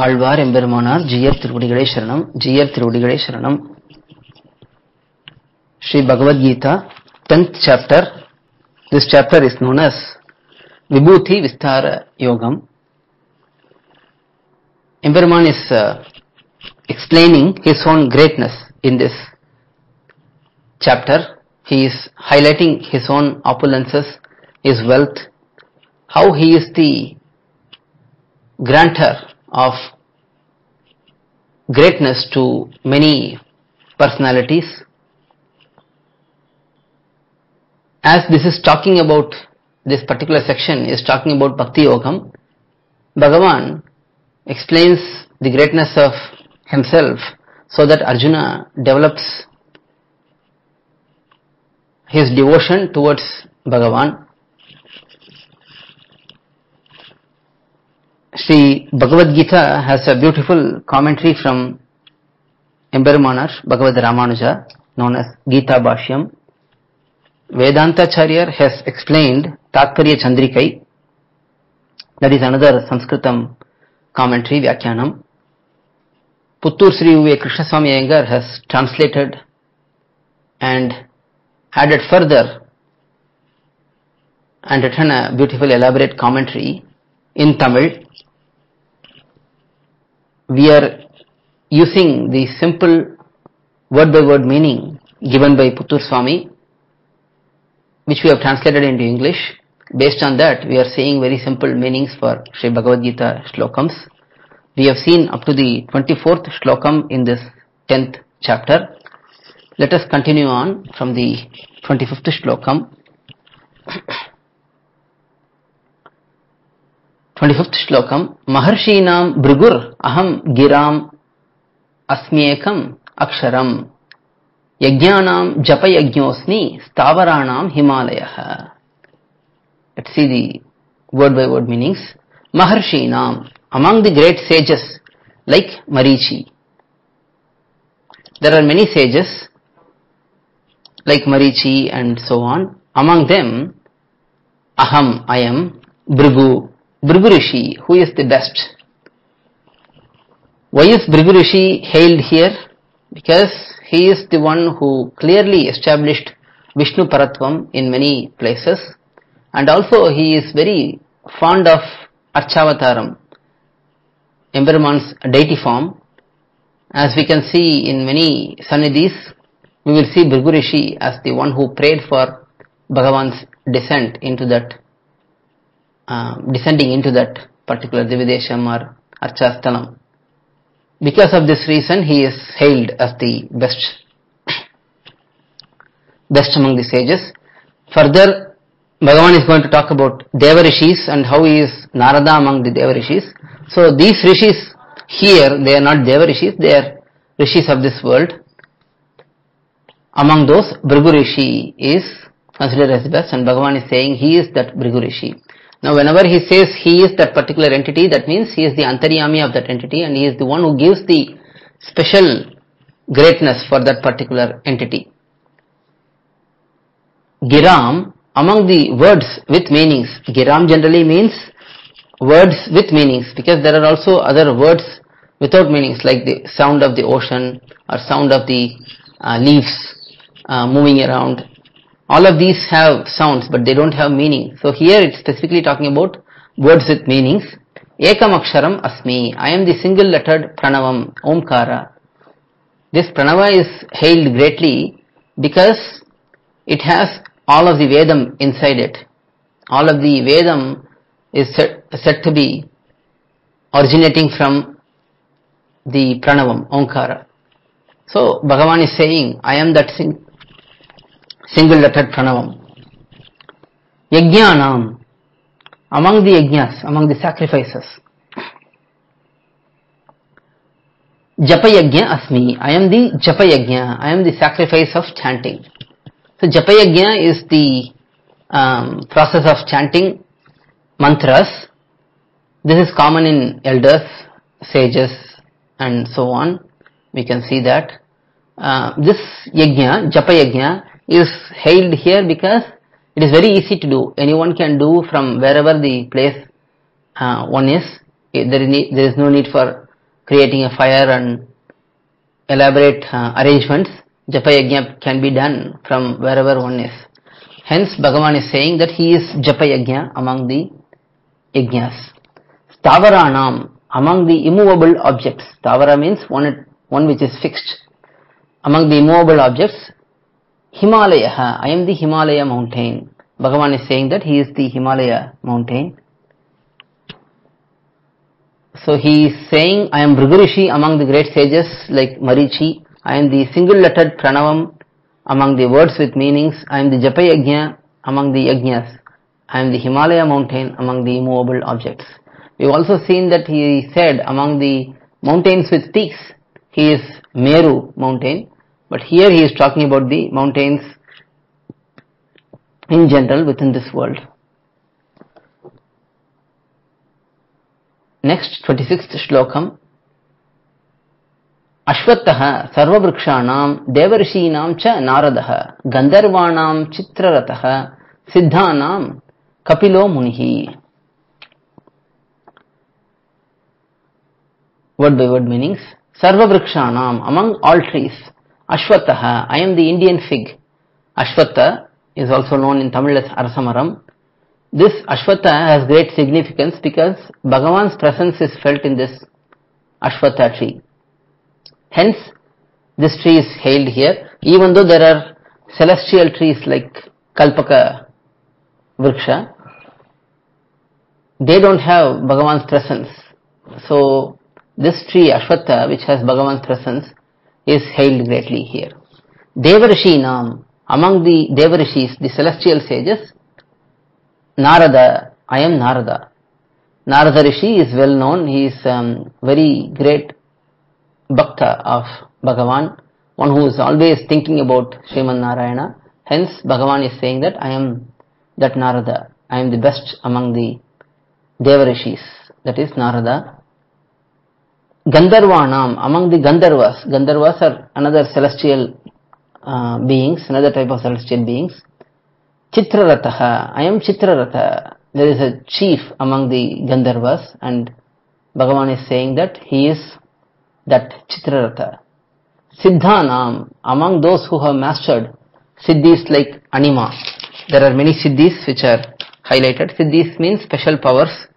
ஆழ்வார் எம்பெருமானார் ஜீயர் திருவடிகளே சரணம். ஜீயர் திருவடிகளே சரணம். Sri Bhagavad Gita, 10th chapter. This chapter is known as Vibhuti Vistara Yogam. Emperuman is explaining his own greatness in this chapter. He is highlighting his own opulences, his wealth, how he is the grantor of greatness to many personalities. As this is talking about, this particular section is talking about Bhakti Yogam, Bhagavan explains the greatness of himself so that Arjuna develops his devotion towards Bhagavan. Sri Bhagavad Gita has a beautiful commentary from Emperumanar Bhagavad Ramanuja known as Gita Bhashyam. Vedantacharya has explained Tatparya Chandrikai, that is another Sanskritam commentary, Vyakhyanam. Puttur Sri U.A. Krishnaswamy Iyengar has translated and added further and written a beautiful elaborate commentary in Tamil. We are using the simple word by word meaning given by Puttur Swami, which we have translated into English. Based on that, we are saying very simple meanings for Sri Bhagavad Gita Shlokams. We have seen up to the 24th Shlokam in this 10th chapter. Let us continue on from the 25th Shlokam. 25th Shlokam. Maharshinam Bhrigur Aham Giram Asmyekam Aksharam Yajnanam Japa Yajñosmi Stavaranam Himalayah. Let's see the word by word meanings. Maharshinam, among the great sages like Marichi. There are many sages like Marichi and so on. Among them, Aham, I am, Bhrigu, Bhrigu Rishi, who is the best. Why is Bhrigu Rishi hailed here? Because he is the one who clearly established Vishnu Paratvam in many places, and also he is very fond of Archavataram, Emperuman's deity form. As we can see in many Sannidhis, we will see Bhrigu Rishi as the one who prayed for Bhagavan's descent into that, descending into that particular Dividesham or Archastalam. Because of this reason, he is hailed as the best among the sages. Further, Bhagavan is going to talk about Deva Rishis and how he is Narada among the Deva Rishis. So these Rishis here, they are not Deva Rishis, they are Rishis of this world. Among those, Bhrigu Rishi is considered as the best, and Bhagavan is saying he is that Bhrigu Rishi. Now whenever he says he is that particular entity, that means he is the Antaryami of that entity, and he is the one who gives the special greatness for that particular entity. Giram, among the words with meanings. Giram generally means words with meanings, because there are also other words without meanings, like the sound of the ocean or sound of the leaves moving around. All of these have sounds, but they don't have meaning. So here it's specifically talking about words with meanings. Ekam Aksharam Asmi. I am the single lettered Pranavam, Omkara. This Pranava is hailed greatly because it has all of the Vedam inside it. All of the Vedam is said to be originating from the Pranavam, Omkara. So Bhagavan is saying, I am that single lettered Pranavam. Yajnanam, among the yajnas, among the sacrifices. Japa Yajna Asmi, I am the Japa Yajna, I am the sacrifice of chanting. So Japa Yajna is the process of chanting mantras. This is common in elders, sages and so on. We can see that. This Yajna, Japa Yajna, is hailed here because it is very easy to do. Anyone can do from wherever the place one is. There is no need for creating a fire and elaborate arrangements, Japa Yajna can be done from wherever one is. Hence, Bhagavan is saying that he is Japa Yajna among the Yajnas. Stavaranam, among the immovable objects. Stavara means one which is fixed. Among the immovable objects, Himalaya, I am the Himalaya mountain. Bhagavan is saying that he is the Himalaya mountain. So he is saying, I am Bhrigurishi among the great sages like Marichi. I am the single lettered Pranavam among the words with meanings. I am the Japa Yajna among the Yajnas. I am the Himalaya mountain among the immovable objects. We have also seen that he said among the mountains with peaks, he is Meru mountain. But here he is talking about the mountains in general within this world. Next, 26th shlokam. Ashwatah sarvavrukshanam devarishinam cha naradah gandharvanam chitraratah siddhanam kapilo munihi. Word by word meanings. Sarvavrukshanam, among all trees. Ashwatah, I am the Indian fig. Ashwatha is also known in Tamil as Arasamaram. This Ashwatha has great significance because Bhagavan's presence is felt in this Ashwatha tree. Hence, this tree is hailed here, even though there are celestial trees like Kalpaka Vriksha. They don't have Bhagavan's presence. So, this tree Ashwatha, which has Bhagavan's presence, is hailed greatly here. Devarishinam, among the Devarishis, the celestial sages, Narada, I am Narada. Narada Rishi is well known. He is very great bhakta of Bhagavan, one who is always thinking about Sriman Narayana. Hence, Bhagavan is saying that I am that Narada. I am the best among the Devarishis. That is Narada. Gandharvanam, among the Gandharvas. Gandharvas are another celestial beings, another type of celestial beings. Chitraratah, I am Chitraratha. There is a chief among the Gandharvas, and Bhagavan is saying that he is that Chitraratha. Siddhanam, among those who have mastered Siddhis like Anima. There are many Siddhis which are highlighted. Siddhis means special powers,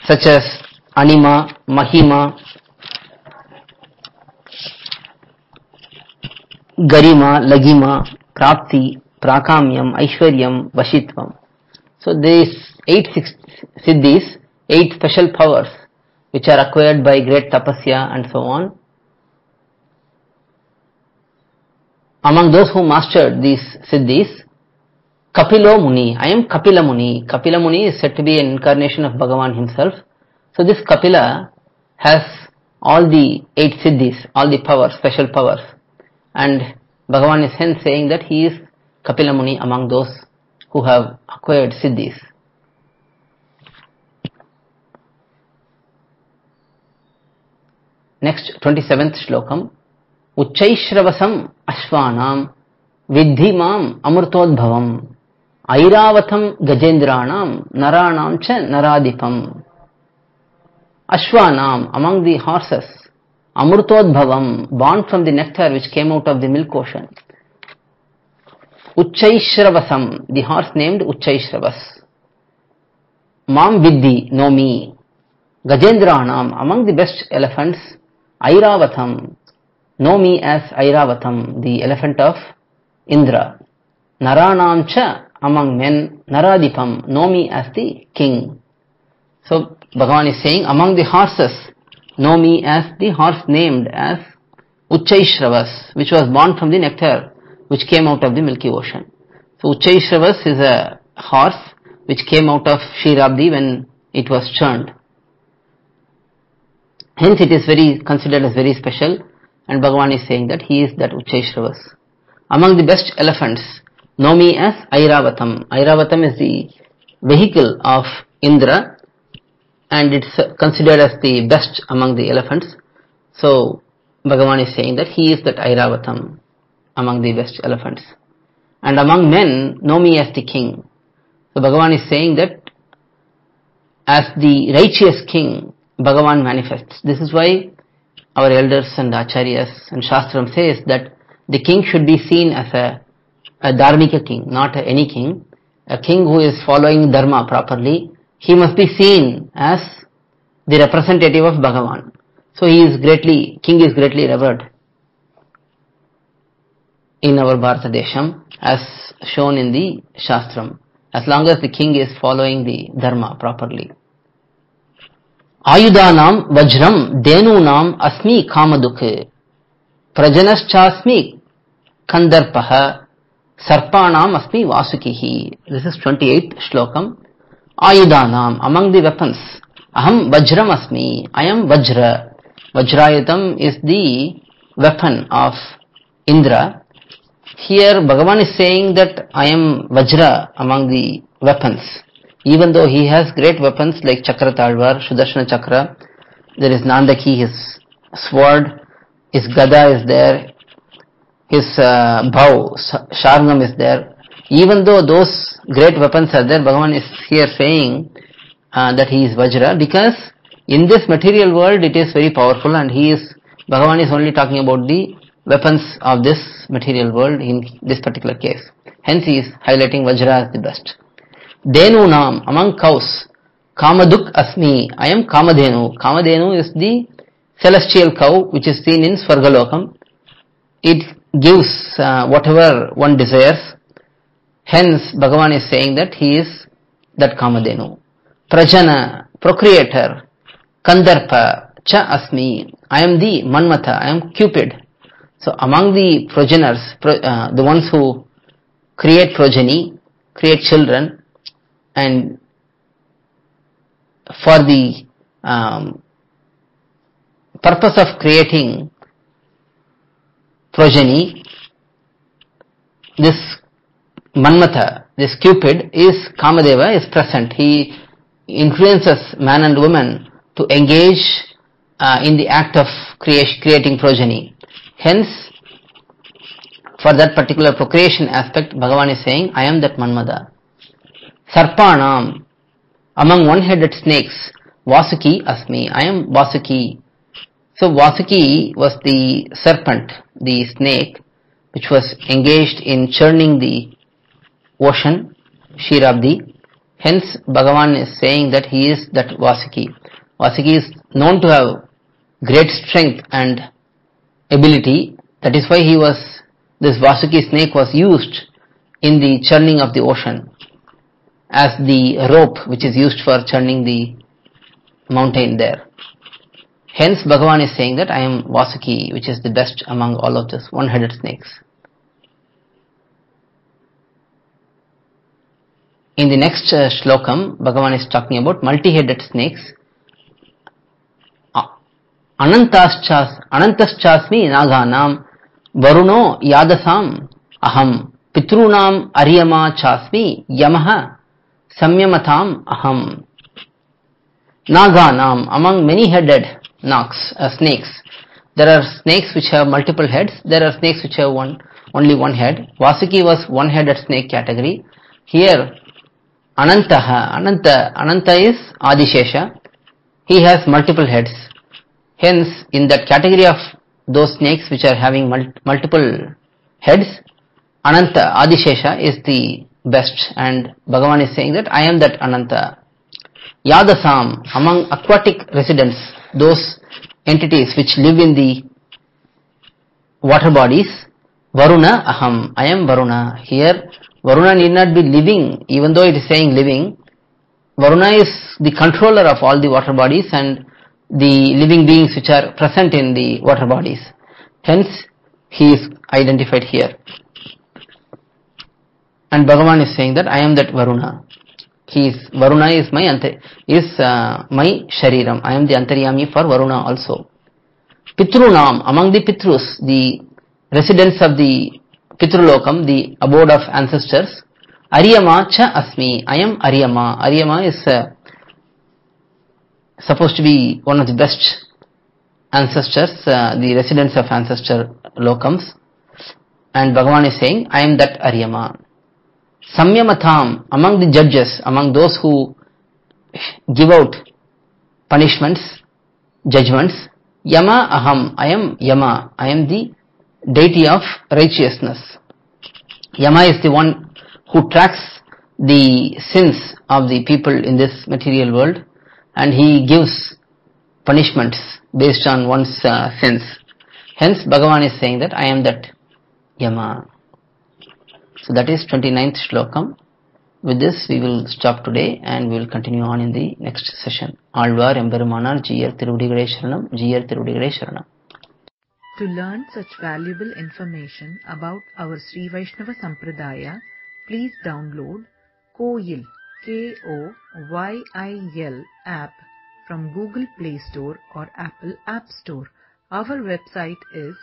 such as Anima, Mahima, Garima, Lagima, Prapti, Prakamyam, Aishwaryam, Vashitvam. So these 8 Siddhis, 8 special powers which are acquired by great tapasya and so on. Among those who mastered these Siddhis, Kapilo Muni, I am Kapila Muni. Kapila Muni is said to be an incarnation of Bhagavan himself. So this Kapila has all the 8 Siddhis, all the powers, special powers. And Bhagavan is hence saying that he is Kapila Muni among those who have acquired Siddhis. Next, 27th shlokam. Uchchaishravasam ashvanam vidhimam amrtodbhavam airavatam gajendranam naranam cha naradipam. Ashvanam, among the horses. Amrtodbhavam, born from the nectar which came out of the milk ocean. Uchchaishravasam, the horse named Uchchaishravas. Mam Vidhi, know me. Gajendranam, among the best elephants. Airavatam, know me as Airavatam, the elephant of Indra. Naranam cha, among men. Naradipam, know me as the king. So Bhagavan is saying, among the horses, know me as the horse named as Uchchaishravas, which was born from the nectar which came out of the Milky Ocean. So Uchchaishravas is a horse which came out of Kshetrabdi when it was churned. Hence it is considered as very special, and Bhagavan is saying that he is that Uchchaishravas. Among the best elephants, know me as Airavatam. Airavatam is the vehicle of Indra, and it's considered as the best among the elephants. So Bhagavan is saying that he is that Airavatam among the best elephants. And among men, know me as the king. So Bhagavan is saying that as the righteous king, Bhagavan manifests. This is why our elders and acharyas and shastram says that the king should be seen as a dharmika king, not any king. A king who is following dharma properly, he must be seen as the representative of Bhagavan. So king is greatly revered in our Bharata Desham as shown in the Shastram, as long as the king is following the dharma properly. Ayudanam vajram denunam asmi kamaduk prajanaschasmi kandarpaha sarpanam asmi vasukihi. This is 28th shlokam. Ayudanam, among the weapons. Aham vajram asmi, I am vajra. Vajrayatam is the weapon of Indra. Here Bhagavan is saying that I am Vajra among the weapons. Even though he has great weapons like Chakra Talvar, Sudarshana Chakra, there is Nandaki, his sword, his Gada is there, his bow, Sharngam is there. Even though those great weapons are there, Bhagavan is here saying that he is Vajra, because in this material world it is very powerful, and Bhagavan is only talking about the weapons of this material world in this particular case. Hence he is highlighting Vajra as the best. Denunam, among cows. Kamaduk asmi, I am Kamadhenu. Kamadhenu is the celestial cow which is seen in Swargalokam. It gives whatever one desires. Hence Bhagavan is saying that he is that Kamadhenu. Prajana, procreator. Kandarpa, cha asmi, I am the Manmatha, I am Cupid. So among the progeners, the ones who create progeny, create children, and for the purpose of creating progeny, this Manmatha, this Cupid, is Kamadeva, is present. He influences man and woman to engage in the act of creating progeny. Hence, for that particular procreation aspect, Bhagavan is saying, I am that Manmada. Sarpanam, among one-headed snakes, Vasuki asmi, I am Vasuki. So Vasuki was the serpent, the snake, which was engaged in churning the ocean, Shirabdi. Hence, Bhagavan is saying that he is that Vasuki. Vasuki is known to have great strength and ability. That is why this Vasuki snake was used in the churning of the ocean as the rope which is used for churning the mountain there. Hence Bhagavan is saying that I am Vasuki, which is the best among all of these one-headed snakes. In the next shlokam, Bhagavan is talking about multi-headed snakes. Anantaschasmi naganam varuno yadasam aham pitrunam aryama chasmi yamaha samyamatam aham. Naganam, among many-headed snakes. There are snakes which have multiple heads. There are snakes which have only one head. Vasuki was one-headed snake category. Here Ananta is Adishesha. He has multiple heads. Hence, in that category of those snakes which are having multiple heads, Ananta, Adishesha is the best, and Bhagavan is saying that I am that Ananta. Yadasam, among aquatic residents, those entities which live in the water bodies, Varuna aham, I am Varuna. Here, Varuna need not be living, even though it is saying living. Varuna is the controller of all the water bodies and the living beings which are present in the water bodies. Hence, he is identified here. And Bhagavan is saying that I am that Varuna. Varuna is my Shariram. I am the Antaryami for Varuna also. Pitrunam, among the Pitrus, the residents of the Pitrulokam, the abode of ancestors. Aryama cha asmi, I am Aryama. Aryama is supposed to be one of the best ancestors, the residents of ancestor lokams. And Bhagavan is saying, I am that Aryama. Samyamatham, among the judges, among those who give out punishments, judgments. Yama aham, I am Yama, I am the deity of righteousness. Yama is the one who tracks the sins of the people in this material world, and he gives punishments based on one's sins. Hence Bhagavan is saying that I am that Yama. So that is 29th shlokam. With this we will stop today and we will continue on in the next session. Alvar Emberumanar Jiyar Thiruvadigale Sharanam, Jiyar Thiruvadigale Sharanam. To learn such valuable information about our Sri Vaishnava Sampradaya, please download Koyil, K-O-Y-I-L app from Google Play Store or Apple App Store. Our website is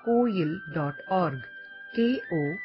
koyil.org, Koyil.org.